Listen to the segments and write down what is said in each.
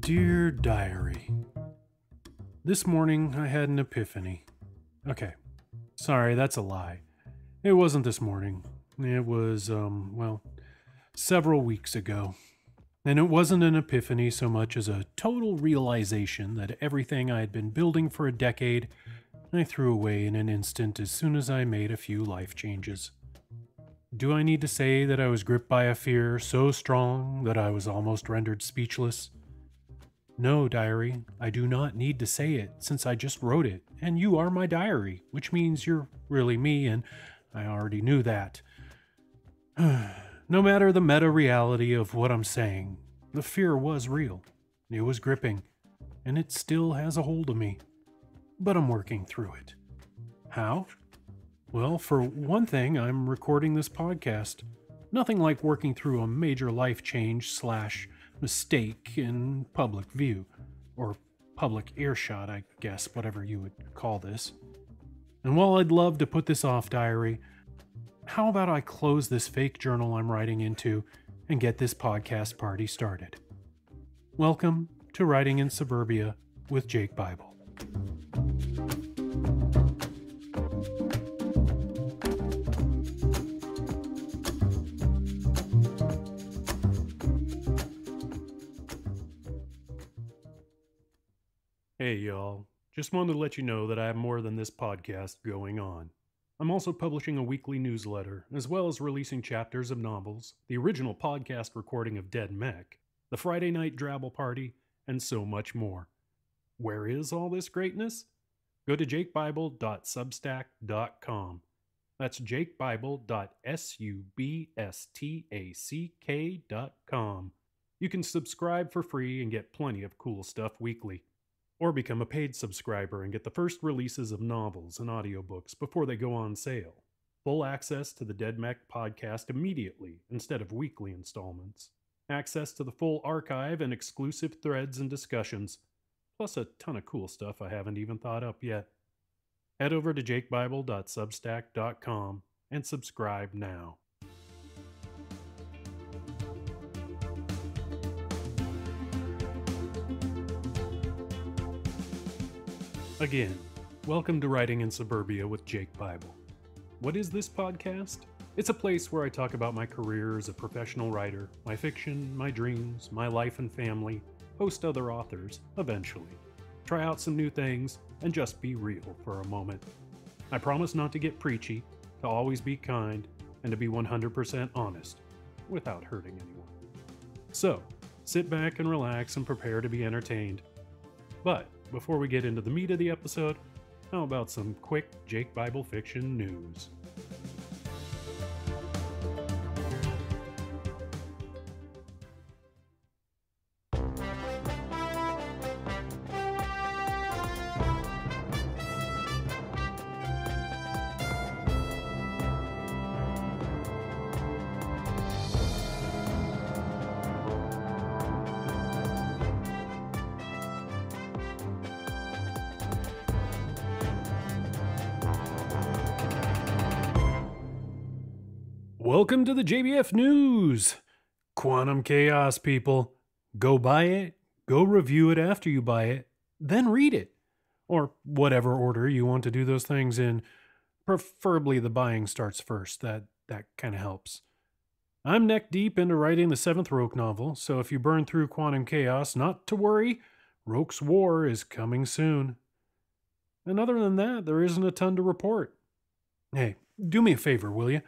Dear Diary, this morning I had an epiphany. Okay, sorry, that's a lie. It wasn't this morning. It was, several weeks ago. And it wasn't an epiphany so much as a total realization that everything I had been building for a decade, I threw away in an instant as soon as I made a few life changes. Do I need to say that I was gripped by a fear so strong that I was almost rendered speechless? No, diary, I do not need to say it, since I just wrote it, and you are my diary, which means you're really me, and I already knew that. No matter the meta-reality of what I'm saying, the fear was real. It was gripping, and it still has a hold of me. But I'm working through it. How? Well, for one thing, I'm recording this podcast. Nothing like working through a major life change / mistake in public view, or public earshot, I guess, whatever you would call this. And while I'd love to put this off, diary, how about I close this fake journal I'm writing into and get this podcast party started? Welcome to Writing in Suburbia with Jake Bible. Hey y'all, just wanted to let you know that I have more than this podcast going on. I'm also publishing a weekly newsletter, as well as releasing chapters of novels, the original podcast recording of Dead Mech, the Friday Night Drabble Party, and so much more. Where is all this greatness? Go to jakebible.substack.com. That's jakebible.substack.com. You can subscribe for free and get plenty of cool stuff weekly. Or become a paid subscriber and get the first releases of novels and audiobooks before they go on sale. Full access to the Dead Mech podcast immediately instead of weekly installments. Access to the full archive and exclusive threads and discussions. Plus a ton of cool stuff I haven't even thought up yet. Head over to jakebible.substack.com and subscribe now. Again, welcome to Writing in Suburbia with Jake Bible. What is this podcast? It's a place where I talk about my career as a professional writer, my fiction, my dreams, my life and family, host other authors, eventually. Try out some new things, and just be real for a moment. I promise not to get preachy, to always be kind, and to be 100% honest, without hurting anyone. So, sit back and relax and prepare to be entertained. But, before we get into the meat of the episode, how about some quick Jake Bible fiction news? Welcome to the JBF News! Quantum Chaos, people. Go buy it, go review it after you buy it, then read it. Or whatever order you want to do those things in. Preferably the buying starts first, that kind of helps. I'm neck deep into writing the 7th Roke novel, so if you burn through Quantum Chaos, not to worry, Roke's War is coming soon. And other than that, there isn't a ton to report. Hey, do me a favor, will you?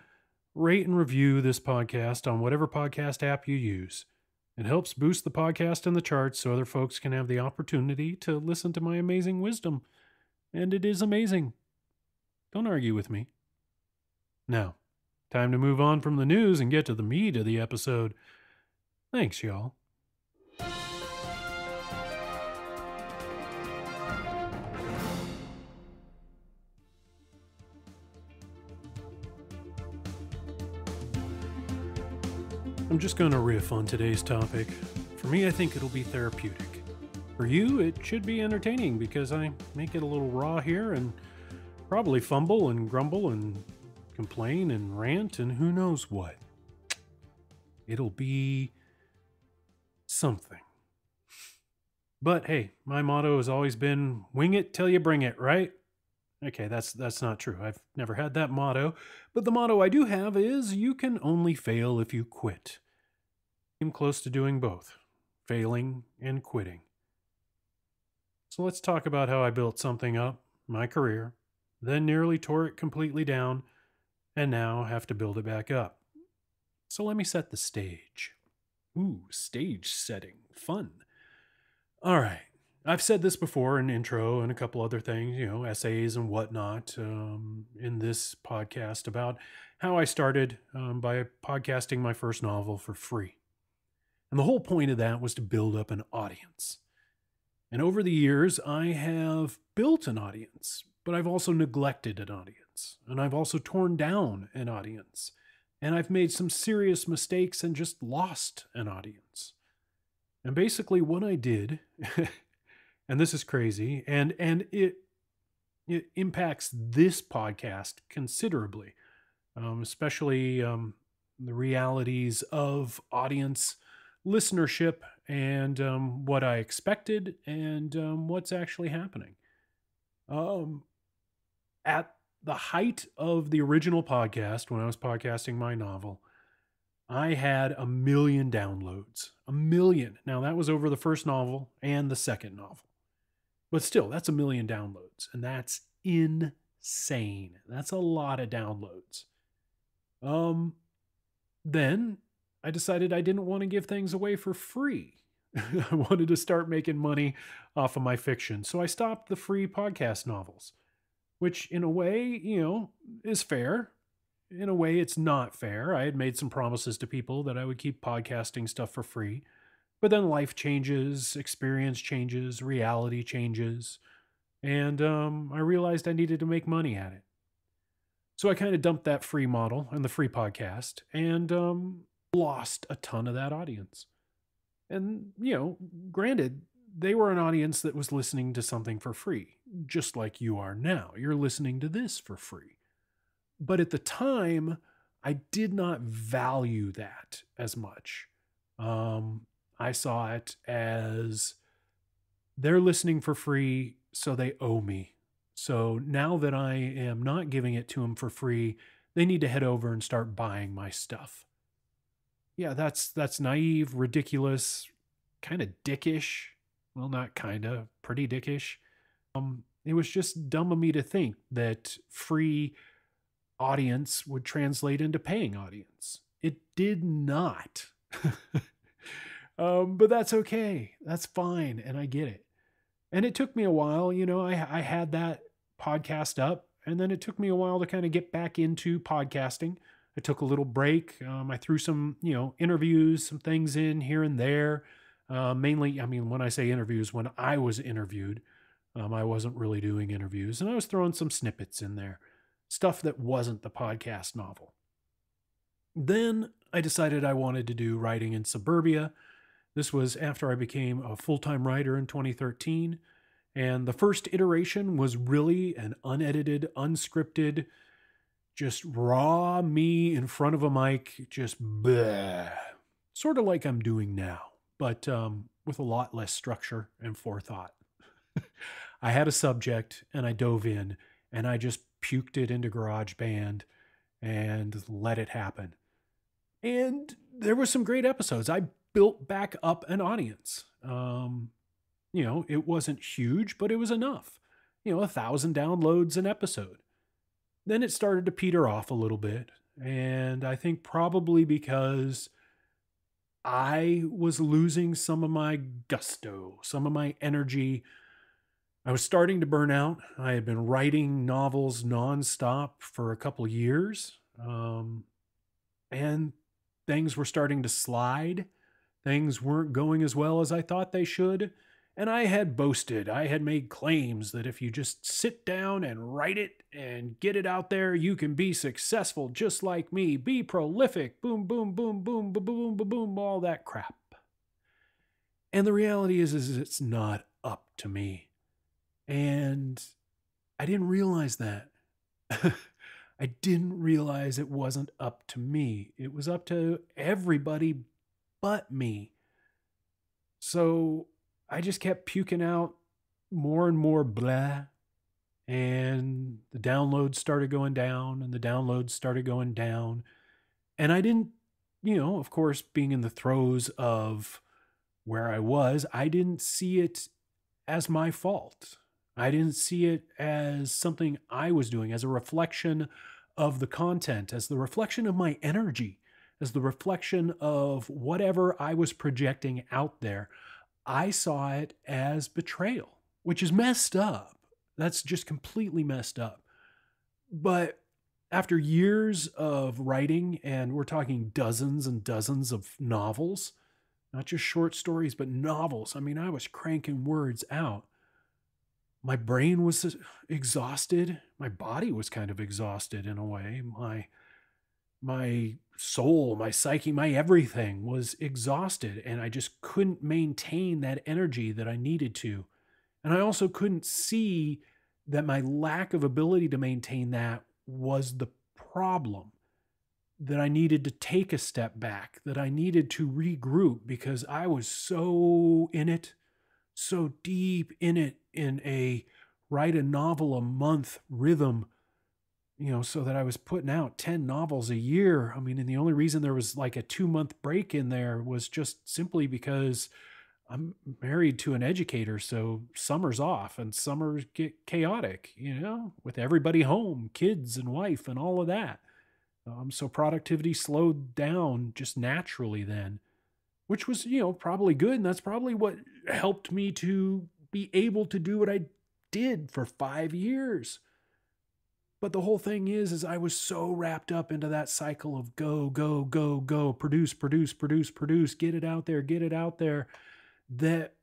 Rate and review this podcast on whatever podcast app you use. It helps boost the podcast in the charts so other folks can have the opportunity to listen to my amazing wisdom. And it is amazing. Don't argue with me. Now, time to move on from the news and get to the meat of the episode. Thanks, y'all. I'm just going to riff on today's topic. For me, I think it'll be therapeutic. For you, it should be entertaining because I make it a little raw here and probably fumble and grumble and complain and rant and who knows what. It'll be something. But hey, my motto has always been wing it till you bring it, right? Okay, that's not true. I've never had that motto, but the motto I do have is you can only fail if you quit. I'm close to doing both, failing and quitting. So let's talk about how I built something up, my career, then nearly tore it completely down, and now have to build it back up. So let me set the stage. Ooh, stage setting. Fun. All right. I've said this before in intro and a couple other things, essays and whatnot, in this podcast about how I started by podcasting my first novel for free. And the whole point of that was to build up an audience. And over the years, I have built an audience, but I've also neglected an audience. And I've also torn down an audience. And I've made some serious mistakes and just lost an audience. And basically what I did, and this is crazy, and it impacts this podcast considerably, especially the realities of audience listenership and what I expected and what's actually happening. At the height of the original podcast, when I was podcasting my novel, I had 1 million downloads. 1 million. Now, that was over the first novel and the second novel. But still, that's 1 million downloads. And that's insane. That's a lot of downloads. Then I decided I didn't want to give things away for free. I wanted to start making money off of my fiction. So I stopped the free podcast novels, which in a way, is fair. In a way, it's not fair. I had made some promises to people that I would keep podcasting stuff for free. But then life changes, experience changes, reality changes. And I realized I needed to make money at it. So I kind of dumped that free model and the free podcast and lost a ton of that audience. And, granted, they were an audience that was listening to something for free, just like you are now. You're listening to this for free. But at the time, I did not value that as much. I saw it as they're listening for free, so they owe me. So now that I am not giving it to them for free, they need to head over and start buying my stuff. Yeah, that's naive, ridiculous, kind of dickish. Well, not kind of, pretty dickish. It was just dumb of me to think that free audience would translate into paying audience. It did not. But that's okay. That's fine. And I get it. And it took me a while, I had that podcast up, and then it took me a while to kind of get back into podcasting. I took a little break. I threw some, interviews, some things in here and there. Mainly, when I say interviews, when I was interviewed, I wasn't really doing interviews, and I was throwing some snippets in there, stuff that wasn't the podcast novel. Then I decided I wanted to do writing in Suburbia. This was after I became a full-time writer in 2013. And the first iteration was really an unedited, unscripted, just raw me in front of a mic, just bleh. Sort of like I'm doing now, but with a lot less structure and forethought. I had a subject and I dove in and I just puked it into GarageBand and let it happen. And there were some great episodes. I built back up an audience. It wasn't huge, but it was enough. 1,000 downloads an episode. Then it started to peter off a little bit. And I think probably because I was losing some of my gusto, some of my energy. I was starting to burn out. I had been writing novels nonstop for a couple years. And things were starting to slide. Things weren't going as well as I thought they should. And I had boasted, I had made claims that if you just sit down and write it and get it out there, you can be successful just like me, be prolific, boom, boom, boom, boom, boom, boom, boom, boom, all that crap. And the reality is it's not up to me. And I didn't realize that. I didn't realize it wasn't up to me. It was up to everybody but me. So I just kept puking out more and more blah. And the downloads started going down and the downloads started going down. And I didn't, of course, being in the throes of where I was, I didn't see it as my fault. I didn't see it as something I was doing, as a reflection of the content, as the reflection of my energy, as the reflection of whatever I was projecting out there. I saw it as betrayal, which is messed up. That's just completely messed up. But after years of writing, and we're talking dozens and dozens of novels, not just short stories, but novels. I mean, I was cranking words out. My brain was exhausted. My body was kind of exhausted in a way. My soul, my psyche, my everything was exhausted, and I just couldn't maintain that energy that I needed to. And I also couldn't see that my lack of ability to maintain that was the problem, that I needed to take a step back, that I needed to regroup because I was so in it, so deep in it, in a write a novel a month rhythm, so that I was putting out 10 novels a year. I mean, and the only reason there was like a 2-month break in there was just simply because I'm married to an educator. So summers off and summers get chaotic, with everybody home, kids and wife and all of that. So productivity slowed down just naturally then, which was, probably good. And that's probably what helped me to be able to do what I did for 5 years. But the whole thing is I was so wrapped up into that cycle of go, go, go, go, produce, produce, produce, produce, get it out there, that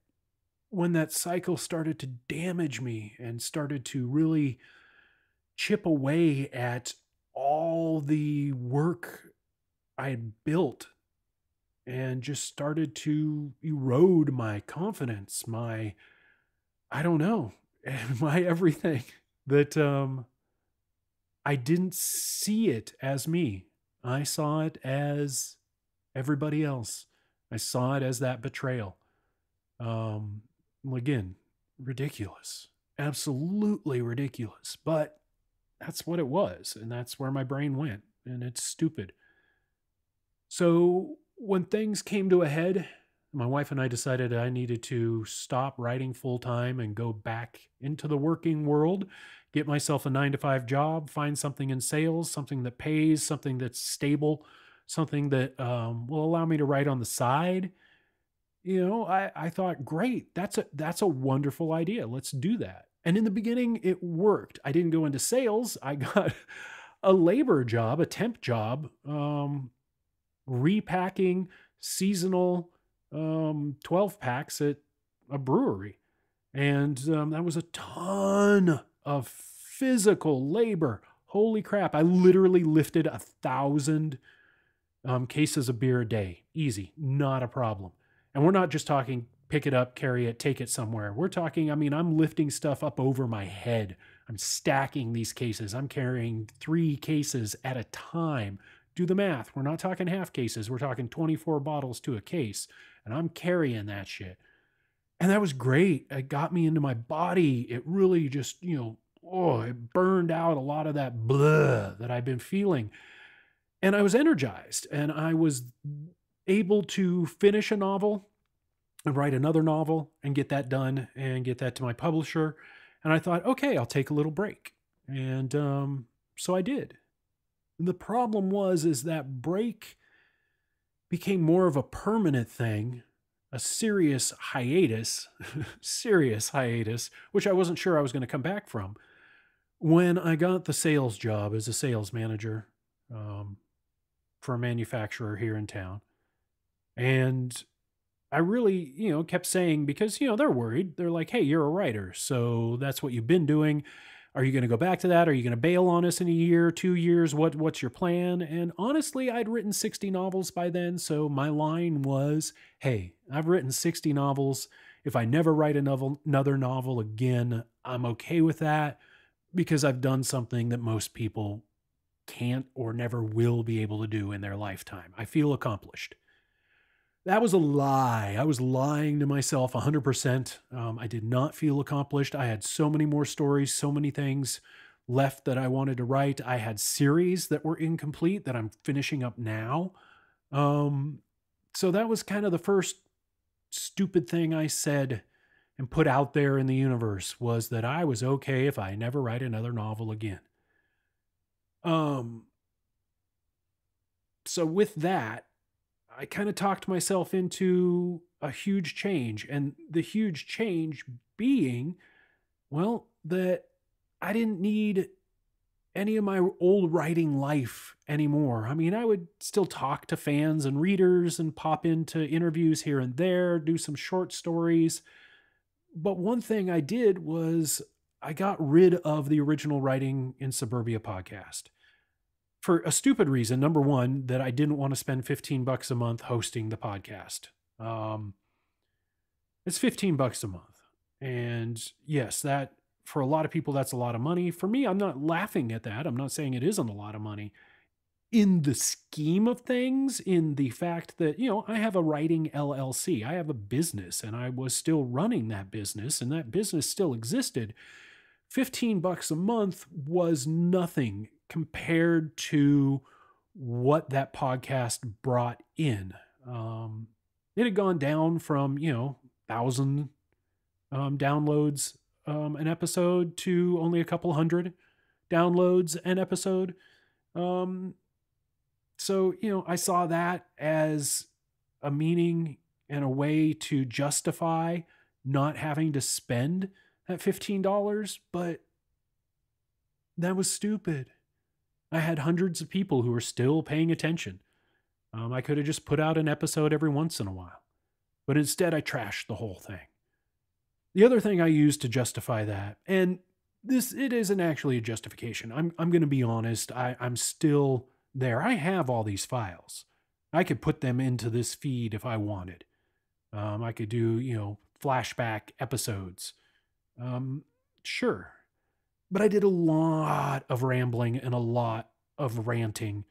when that cycle started to damage me and started to really chip away at all the work I had built and just started to erode my confidence, I don't know, my everything, that I didn't see it as me. I saw it as everybody else. I saw it as that betrayal. Again, ridiculous, absolutely ridiculous, but that's what it was. And that's where my brain went, and it's stupid. So when things came to a head, my wife and I decided I needed to stop writing full time and go back into the working world, get myself a 9-to-5 job, find something in sales, something that pays, something that's stable, something that will allow me to write on the side. I thought, great, that's a wonderful idea. Let's do that. And in the beginning, it worked. I didn't go into sales. I got a labor job, a temp job, repacking seasonal 12 packs at a brewery. And that was a ton of physical labor. Holy crap. I literally lifted 1,000 cases of beer a day. Easy. Not a problem. And we're not just talking pick it up, carry it, take it somewhere. We're talking, I'm lifting stuff up over my head. I'm stacking these cases. I'm carrying 3 cases at a time. Do the math. We're not talking half cases. We're talking 24 bottles to a case. And I'm carrying that shit. And that was great. It got me into my body. It really just, it burned out a lot of that blah that I've been feeling. And I was energized. And I was able to finish a novel and write another novel and get that done and get that to my publisher. And I thought, okay, I'll take a little break. And so I did. The problem is that break became more of a permanent thing, a serious hiatus, which I wasn't sure I was going to come back from, when I got the sales job as a sales manager for a manufacturer here in town. And I really, kept saying, because, they're worried. They're like, hey, you're a writer, so that's what you've been doing. Are you going to go back to that? Are you going to bail on us in a year, 2 years? What's your plan? And honestly, I'd written 60 novels by then. So my line was, hey, I've written 60 novels. If I never write another novel again, I'm okay with that, because I've done something that most people can't or never will be able to do in their lifetime. I feel accomplished. That was a lie. I was lying to myself 100%. I did not feel accomplished. I had so many more stories, so many things left that I wanted to write. I had series that were incomplete that I'm finishing up now. Um, so that was kind of the first stupid thing I said and put out there in the universe, was that I was okay if I never write another novel again. Um, so with that, I kind of talked myself into a huge change, and the huge change being, well, that I didn't need any of my old writing life anymore. I mean, I would still talk to fans and readers and pop into interviews here and there, do some short stories. But one thing I did was I got rid of the original Writing in Suburbia podcast for a stupid reason. Number one, that I didn't want to spend $15 a month hosting the podcast. Um, it's $15 a month. And yes, that for a lot of people, that's a lot of money. For me, I'm not laughing at that. I'm not saying it isn't a lot of money in the scheme of things, in the fact that, I have a writing LLC, I have a business, and I was still running that business, and that business still existed. $15 a month was nothing compared to what that podcast brought in. It had gone down from, 1,000 downloads an episode to only a couple hundred downloads an episode. So, I saw that as a meaning and a way to justify not having to spend that $15, but that was stupid. I had hundreds of people who were still paying attention. I could have just put out an episode every once in a while, but instead I trashed the whole thing. The other thing I used to justify that, and it isn't actually a justification. I'm going to be honest. I'm still there. I have all these files. I could put them into this feed if I wanted. I could do, flashback episodes. Sure. But I did a lot of rambling and a lot of ranting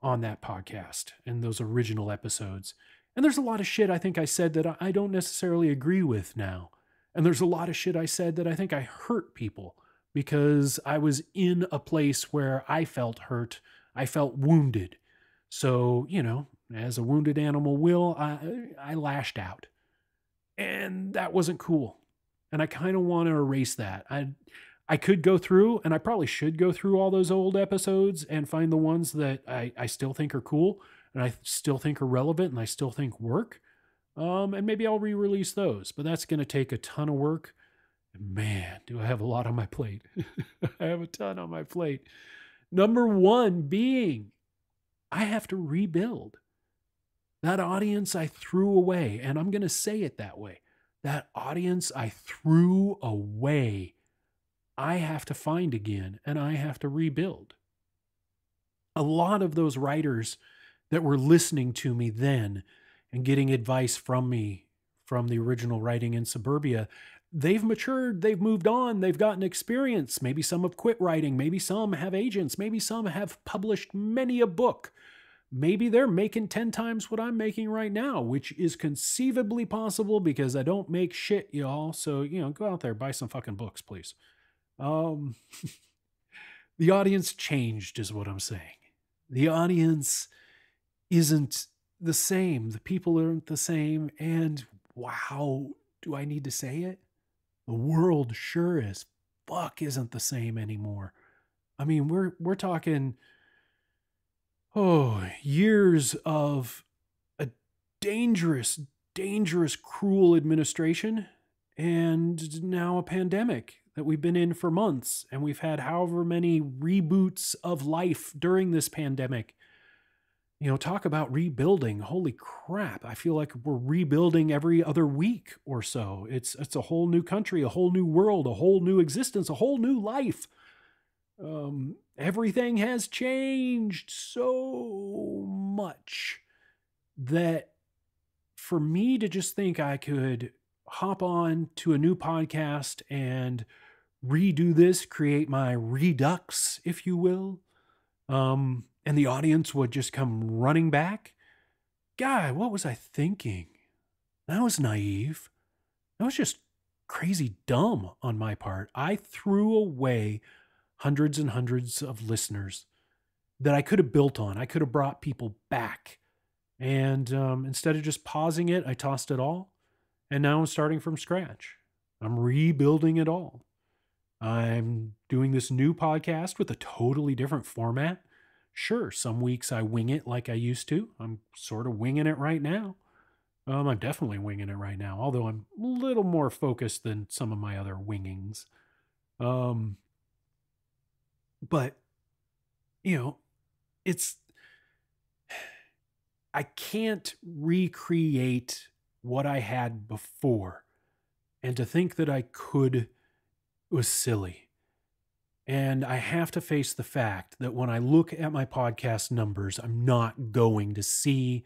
on that podcast and those original episodes. And there's a lot of shit I think I said that I don't necessarily agree with now. And there's a lot of shit I said that I think I hurt people because I was in a place where I felt hurt. I felt wounded. So, as a wounded animal will, I lashed out. And that wasn't cool. And I kind of want to erase that. I could go through, and I probably should go through all those old episodes and find the ones that I still think are cool and I still think are relevant and I still think work. And maybe I'll re-release those, but that's going to take a ton of work. And man, do I have a lot on my plate. I have a ton on my plate. Number one being, I have to rebuild. That audience I threw away, and I'm going to say it that way. That audience I threw away, I have to find again, and I have to rebuild. A lot of those writers that were listening to me then and getting advice from me from the original Writing in Suburbia, they've matured, they've moved on, they've gotten experience. Maybe some have quit writing, maybe some have agents, maybe some have published many a book. Maybe they're making 10 times what I'm making right now, which is conceivably possible because I don't make shit, y'all. So, go out there, buy some fucking books, please. The audience changed is what I'm saying. The audience isn't the same. The people aren't the same. And wow, do I need to say it? The world sure as fuck isn't the same anymore. I mean, we're talking, years of a dangerous, cruel administration, and now a pandemic that we've been in for months, and we've had however many reboots of life during this pandemic. Talk about rebuilding. Holy crap. I feel like we're rebuilding every other week or so. It's a whole new country, a whole new world, a whole new existence, a whole new life. Everything has changed so much that for me to just think I could hop on to a new podcast and redo this, create my Redux, if you will, and the audience would just come running back. God, what was I thinking? That was naive. That was just crazy dumb on my part. I threw away hundreds and hundreds of listeners that I could have built on. I could have brought people back. And instead of just pausing it, I tossed it all. And now I'm starting from scratch. I'm rebuilding it all. I'm doing this new podcast with a totally different format. Sure, some weeks I wing it like I used to. I'm sort of winging it right now. I'm definitely winging it right now, although I'm a little more focused than some of my other wingings. Um, but, you know, it's, I can't recreate what I had before. And to think that I could was silly. And I have to face the fact that when I look at my podcast numbers, I'm not going to see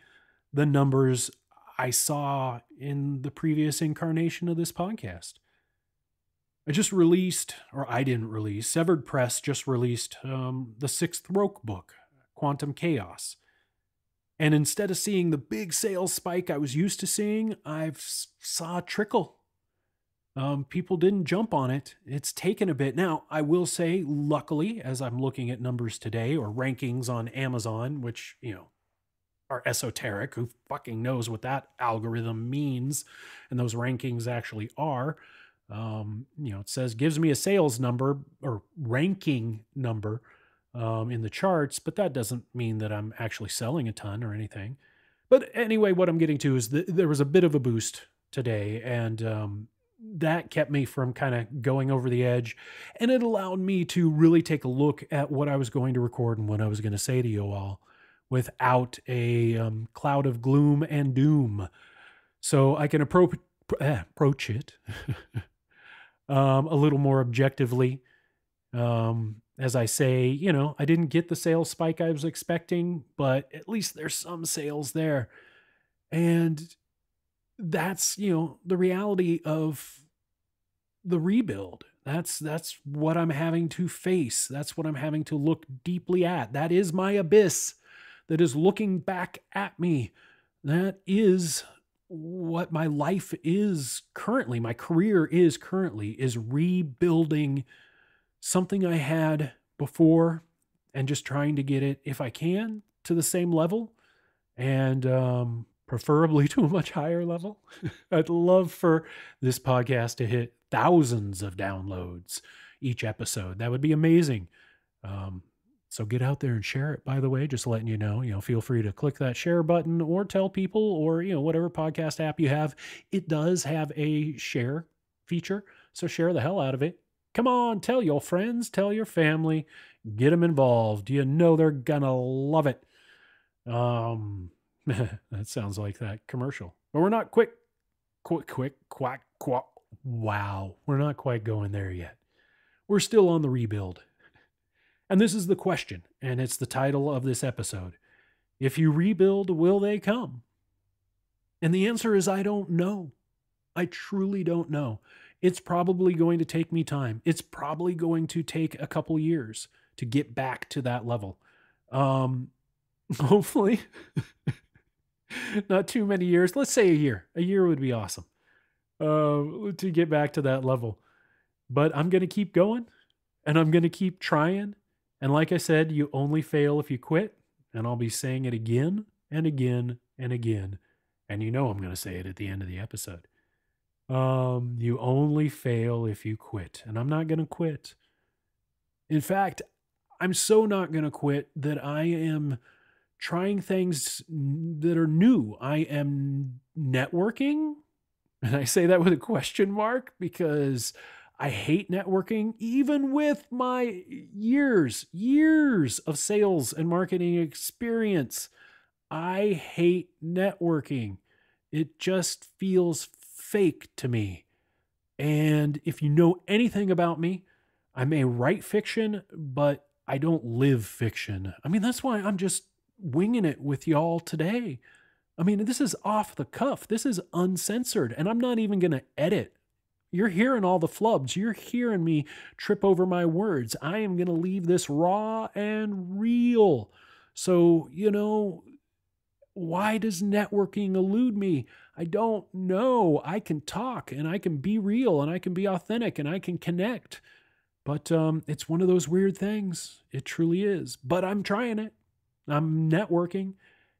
the numbers I saw in the previous incarnation of this podcast. I just released, or I didn't release, Severed Press just released the sixth Roke book, Quantum Chaos. And instead of seeing the big sales spike I was used to seeing, I've saw a trickle. People didn't jump on it. It's taken a bit. Now, I will say, luckily, as I'm looking at numbers today or rankings on Amazon, which, are esoteric, who fucking knows what that algorithm means, and those rankings actually are. It says, gives me a sales number or ranking number in the charts, but that doesn't mean that I'm actually selling a ton or anything. But anyway, what I'm getting to is there was a bit of a boost today, and that kept me from kind of going over the edge, and it allowed me to really take a look at what I was going to record and what I was going to say to you all without a cloud of gloom and doom. So I can approach it a little more objectively. As I say, I didn't get the sales spike I was expecting, but at least there's some sales there. And that's, the reality of the rebuild. That's what I'm having to face. That's what I'm having to look deeply at. That is my abyss that is looking back at me. That is what my life is currently. My career is currently, is rebuilding something I had before and just trying to get it, if I can, to the same level. And, preferably to a much higher level. I'd love for this podcast to hit thousands of downloads each episode. That would be amazing. So get out there and share it, by the way, just letting you know, feel free to click that share button or tell people, or, whatever podcast app you have. It does have a share feature, so share the hell out of it. Come on, tell your friends, tell your family, get them involved. You know they're gonna love it. That sounds like that commercial. But we're not quick, quack. Wow, we're not quite going there yet. We're still on the rebuild. And this is the question, and it's the title of this episode. If you rebuild, will they come? And the answer is I don't know. I truly don't know. It's probably going to take me time. It's probably going to take a couple years to get back to that level. Hopefully. Not too many years. Let's say a year. A year would be awesome to get back to that level. But I'm going to keep going, and I'm going to keep trying. And like I said, you only fail if you quit. And I'll be saying it again and again and again. And I'm going to say it at the end of the episode. You only fail if you quit. And I'm not going to quit. In fact, I'm so not going to quit that I am trying things that are new. I am networking. And I say that with a question mark because I hate networking, even with my years of sales and marketing experience. I hate networking. It just feels fake to me. And if you know anything about me, I may write fiction, but I don't live fiction. That's why I'm just winging it with y'all today. This is off the cuff. This is uncensored, and I'm not even going to edit. You're hearing all the flubs. You're hearing me trip over my words. I am going to leave this raw and real. So, why does networking elude me? I don't know. I can talk and I can be real and I can be authentic and I can connect. But it's one of those weird things. It truly is. But I'm trying it. I'm networking.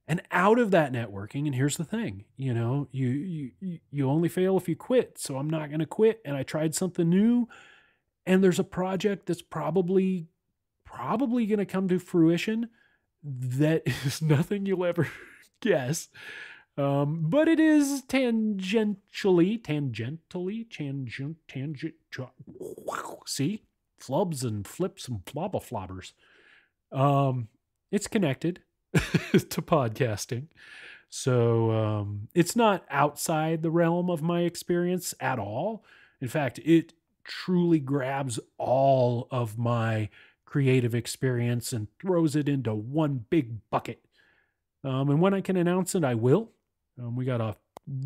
And out of that networking, and here's the thing, you only fail if you quit. So I'm not going to quit. And I tried something new, and there's a project that's probably going to come to fruition that is nothing you'll ever guess. But it is tangent. See, flubs and flips and flobba flobbers. It's connected to podcasting. So it's not outside the realm of my experience at all. In fact, it truly grabs all of my creative experience and throws it into one big bucket. And when I can announce it, I will. We got a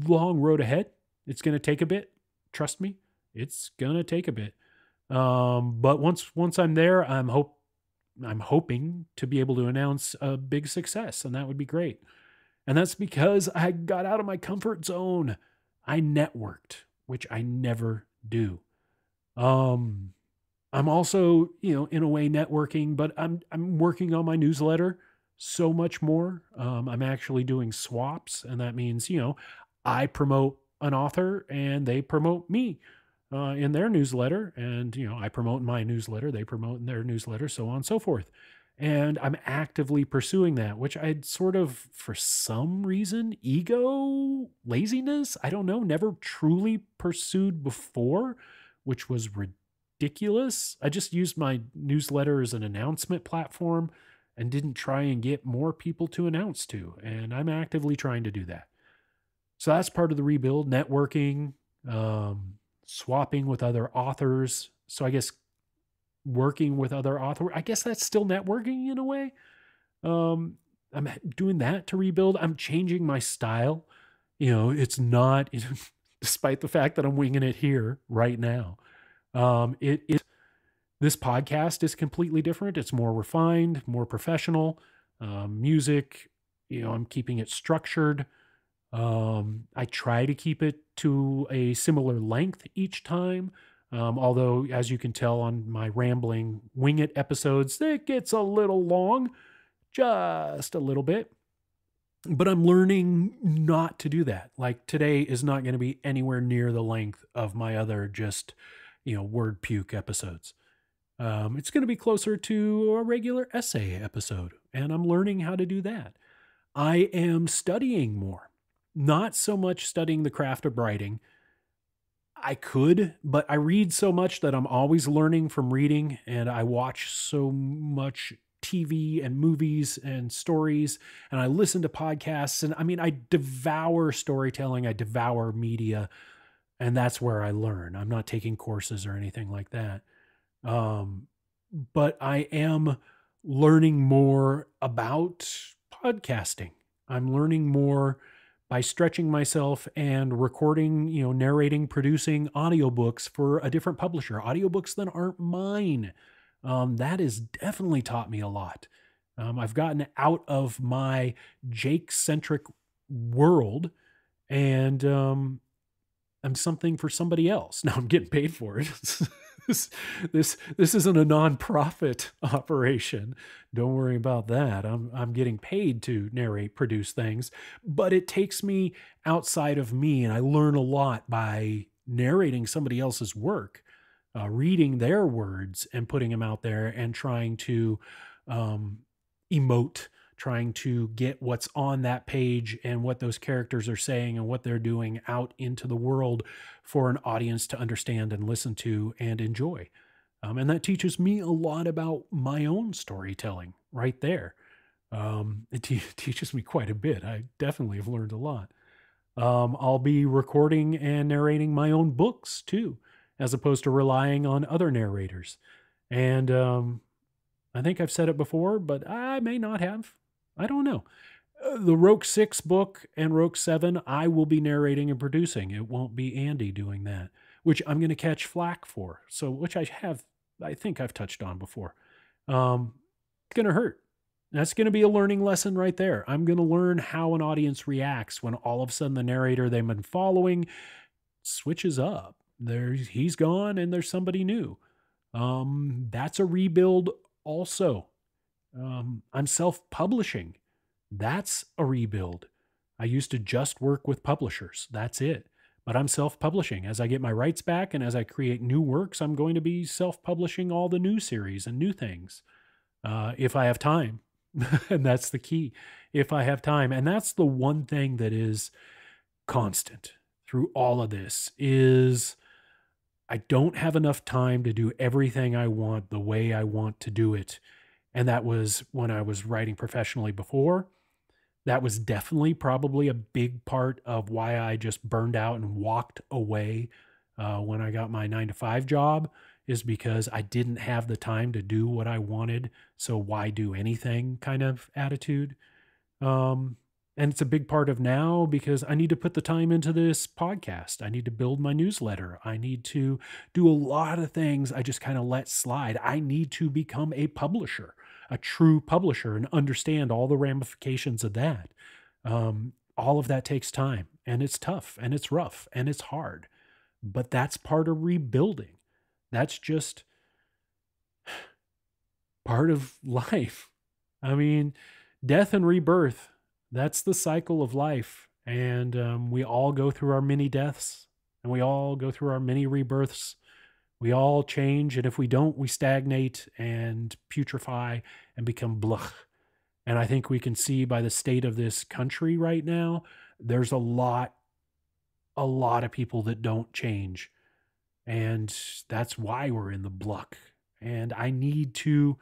long road ahead. It's going to take a bit. Trust me, it's going to take a bit. But once I'm there, I'm hoping to be able to announce a big success, and that would be great. And that's because I got out of my comfort zone. I networked, which I never do. I'm also, in a way networking, but I'm working on my newsletter so much more. I'm actually doing swaps, and that means, I promote an author and they promote me in their newsletter, and I promote my newsletter, they promote in their newsletter, so on and so forth. And I'm actively pursuing that, which I'd sort of, for some reason, ego, laziness, I don't know, never truly pursued before, which was ridiculous. I just used my newsletter as an announcement platform and didn't try and get more people to announce to. And I'm actively trying to do that. So that's part of the rebuild, networking, swapping with other authors. So I guess working with other authors, I guess that's still networking in a way. I'm doing that to rebuild. I'm changing my style. It's not, despite the fact that I'm winging it here right now. This podcast is completely different. It's more refined, more professional. Music, I'm keeping it structured. I try to keep it to a similar length each time. Although, as you can tell on my rambling wing it episodes, it gets a little long, just a little bit. But I'm learning not to do that. Like today is not going to be anywhere near the length of my other just, word puke episodes. It's going to be closer to a regular essay episode, and I'm learning how to do that. I am studying more, not so much studying the craft of writing. I could, but I read so much that I'm always learning from reading, and I watch so much TV and movies and stories, and I listen to podcasts, and I devour storytelling, I devour media, and that's where I learn. I'm not taking courses or anything like that. But I am learning more about podcasting. I'm learning more by stretching myself and recording, narrating, producing audiobooks for a different publisher, audiobooks that aren't mine. That has definitely taught me a lot. I've gotten out of my Jake-centric world, and I'm something for somebody else. Now I'm getting paid for it. This isn't a nonprofit operation. Don't worry about that. I'm getting paid to narrate, produce things, but it takes me outside of me, and I learn a lot by narrating somebody else's work, reading their words and putting them out there and trying to emote, trying to get what's on that page and what those characters are saying and what they're doing out into the world for an audience to understand and listen to and enjoy. And that teaches me a lot about my own storytelling right there. It teaches me quite a bit. I definitely have learned a lot. I'll be recording and narrating my own books too, as opposed to relying on other narrators. And I think I've said it before, but I may not have. I don't know. The Rogue 6 book and Rogue 7, I will be narrating and producing. It won't be Andy doing that, which I'm going to catch flack for. So, which I think I've touched on before. It's going to hurt. That's going to be a learning lesson right there. I'm going to learn how an audience reacts when all of a sudden the narrator they've been following switches up. He's gone and there's somebody new. That's a rebuild also. I'm self-publishing. That's a rebuild. I used to just work with publishers. That's it. But I'm self-publishing. As I get my rights back and as I create new works, I'm going to be self-publishing all the new series and new things. If I have time. And that's the key. If I have time. And that's the one thing that is constant through all of this is I don't have enough time to do everything I want the way I want to do it. And that was when I was writing professionally before. That was definitely probably a big part of why I just burned out and walked away when I got my 9-to-5 job, is because I didn't have the time to do what I wanted. So why do anything kind of attitude. And it's a big part of now because I need to put the time into this podcast. I need to build my newsletter. I need to do a lot of things I just kind of let slide. I need to become a publisher, a true publisher, and understand all the ramifications of that. All of that takes time, and it's tough, and it's rough, and it's hard. But that's part of rebuilding. That's just part of life. I mean, death and rebirth, that's the cycle of life. And we all go through our many deaths, and we all go through our many rebirths. We all change, and if we don't, we stagnate and putrefy and become blah. And I think we can see by the state of this country right now, there's a lot of people that don't change. And that's why we're in the bluck. And I need to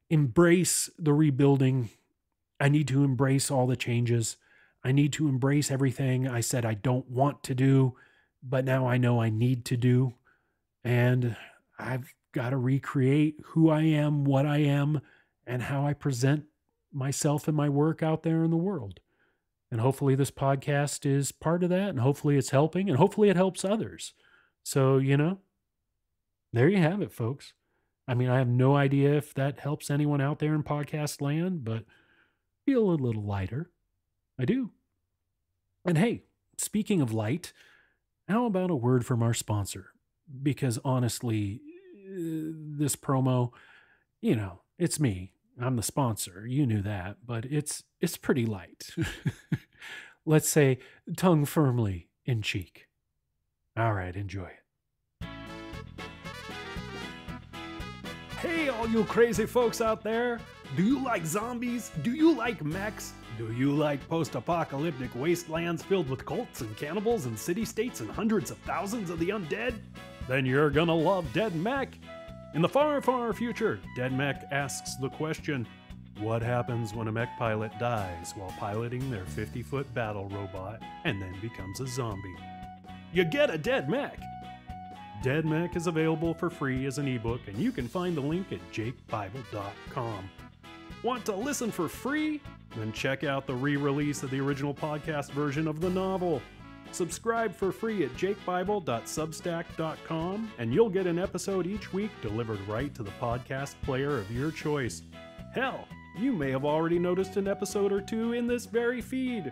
embrace the rebuilding. I need to embrace all the changes. I need to embrace everything I said I don't want to do, but now I know I need to do. And I've got to recreate who I am, what I am, and how I present myself and my work out there in the world. And hopefully this podcast is part of that, and hopefully it's helping, and hopefully it helps others. So, there you have it, folks. I mean, I have no idea if that helps anyone out there in podcast land, but feel a little lighter. I do. And hey, speaking of light, how about a word from our sponsor? Because honestly, this promo, it's me. I'm the sponsor. You knew that, but it's pretty light. Let's say tongue firmly in cheek. All right, enjoy it. Hey, all you crazy folks out there. Do you like zombies? Do you like mechs? Do you like post-apocalyptic wastelands filled with cults and cannibals and city-states and hundreds of thousands of the undead? Then you're gonna love Dead Mech. In the far, far future, Dead Mech asks the question, what happens when a mech pilot dies while piloting their 50-foot battle robot and then becomes a zombie? You get a Dead Mech! Dead Mech is available for free as an ebook, and you can find the link at jakebible.com. Want to listen for free? Then check out the re-release of the original podcast version of the novel. Subscribe for free at jakebible.substack.com, and you'll get an episode each week delivered right to the podcast player of your choice. Hell, you may have already noticed an episode or two in this very feed.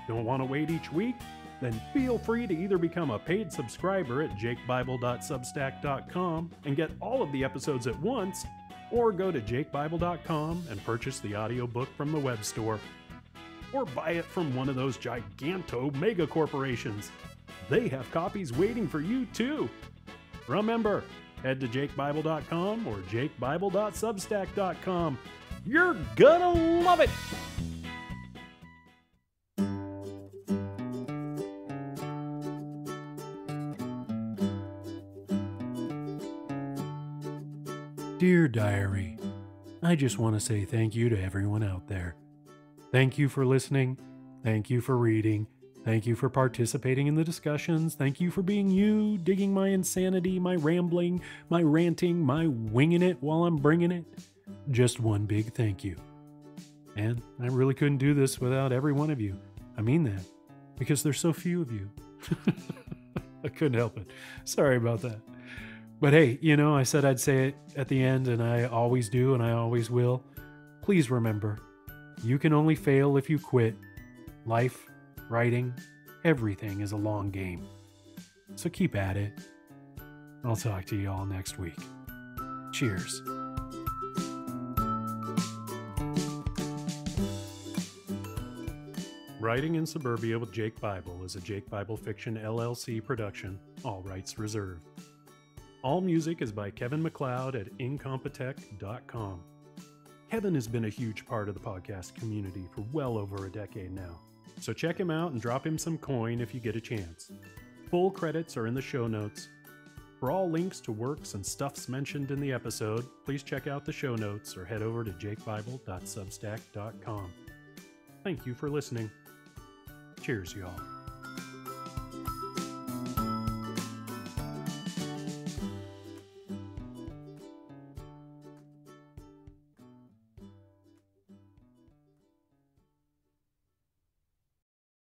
Don't want to wait each week? Then feel free to either become a paid subscriber at jakebible.substack.com and get all of the episodes at once, or go to jakebible.com and purchase the audiobook from the web store. Or buy it from one of those giganto mega corporations. They have copies waiting for you too. Remember, head to jakebible.com or jakebible.substack.com. You're gonna love it! Dear Diary, I just want to say thank you to everyone out there. Thank you for listening. Thank you for reading. Thank you for participating in the discussions. Thank you for being you, digging my insanity, my rambling, my ranting, my winging it while I'm bringing it. Just one big thank you. And I really couldn't do this without every one of you. I mean that, because there's so few of you. I couldn't help it. Sorry about that. But hey, I said I'd say it at the end, and I always do, and I always will. Please remember, you can only fail if you quit. Life, writing, everything is a long game. So keep at it. I'll talk to you all next week. Cheers. Writing in Suburbia with Jake Bible is a Jake Bible Fiction LLC production, all rights reserved. All music is by Kevin MacLeod at incompetech.com. Kevin has been a huge part of the podcast community for well over a decade now, so check him out and drop him some coin if you get a chance. Full credits are in the show notes. For all links to works and stuffs mentioned in the episode, please check out the show notes or head over to jakebible.substack.com. Thank you for listening. Cheers, y'all.